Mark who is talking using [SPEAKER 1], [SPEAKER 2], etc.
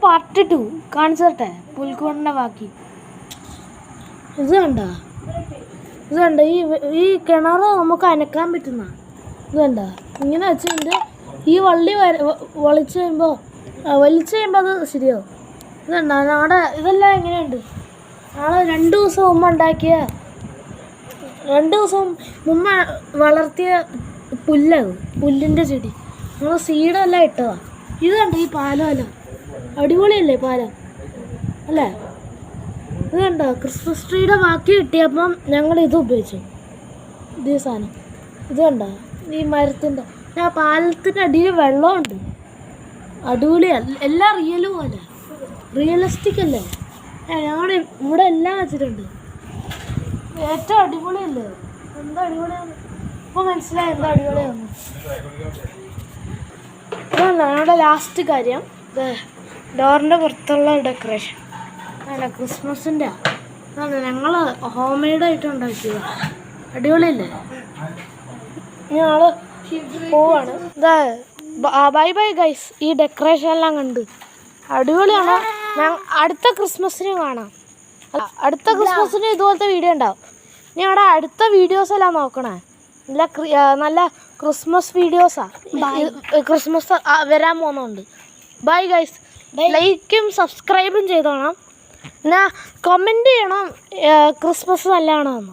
[SPEAKER 1] Part 2 കാണിച്ചു തരട്ടെ. പുൽക്കൂടിൻ്റെ ബാക്കി. ഇത് കണ്ട ഈ കിണർ നമുക്ക് അനക്കാൻ പറ്റുന്ന ഇത് കണ്ട. ഇങ്ങനെ വെച്ചിട്ട് ഈ വള്ളി വലിച്ചു കഴിയുമ്പോൾ അത് ശരിയാവും. ഇത് കണ്ട നാടെ ഇതെല്ലാം എങ്ങനെയുണ്ട്. നാളെ 2 ദിവസം മുമ്പ് ഉണ്ടാക്കിയ 2 ദിവസം മുമ്പ് വളർത്തിയ പുല്ലിൻ്റെ ചെടി നമ്മൾ സീഡെല്ലാം ഇട്ടതാണ്. ഇത് കണ്ട ഈ പാലമല്ല അടിപൊളിയല്ലേ പാലം അല്ലേ. ഇത് കണ്ടോ ക്രിസ്മസ് ട്രീയുടെ ബാക്കി കിട്ടിയപ്പം ഞങ്ങൾ ഇത് ഉപയോഗിച്ചു. ഇതേ സാധനം ഇത് കണ്ടോ ഈ മരത്തിൻ്റെ ആ പാലത്തിൻ്റെ അടിയിൽ വെള്ളമുണ്ട്. അടിപൊളിയല്ല. എല്ലാം റിയലും പോലെ റിയലിസ്റ്റിക് അല്ലേ. ഞങ്ങൾ ഇവിടെ എല്ലാം വെച്ചിട്ടുണ്ട്. ഏറ്റവും അടിപൊളിയല്ലേ. എന്താ അടിപൊളിയാണ് ഇപ്പോൾ മനസ്സിലായി എന്താ അടിപൊളിയാന്ന്. ഇതാണ് ഞങ്ങളുടെ ലാസ്റ്റ് കാര്യം. ഡോറിൻ്റെ പുറത്തുള്ള ഡെക്കറേഷൻ അല്ല ക്രിസ്മസിൻ്റെ അതാണ് ഞങ്ങൾ ഹോം മെയ്ഡായിട്ട് ഉണ്ടാക്കിയത്. അടിപൊളിയല്ലേ. ഞങ്ങൾ പോവാണ്. Bye bye guys. ഈ ഡെക്കറേഷൻ എല്ലാം കണ്ട് അടിപൊളിയാണ്. അടുത്ത ക്രിസ്മസിന് കാണാം. അടുത്ത ക്രിസ്മസിന് ഇതുപോലത്തെ വീഡിയോ ഉണ്ടാവും. ഞങ്ങളുടെ അടുത്ത വീഡിയോസ് എല്ലാം നോക്കണേ. നല്ല ക്രിസ്മസ് വീഡിയോസാണ്. ക്രിസ്മസ് വരാൻ പോകുന്നുണ്ട്. Bye guys. ലൈക്കും സബ്സ്ക്രൈബും ചെയ്തോണം. പിന്നെ കമൻറ്റ് ചെയ്യണം ക്രിസ്മസ് നല്ലതാണോ എന്ന്.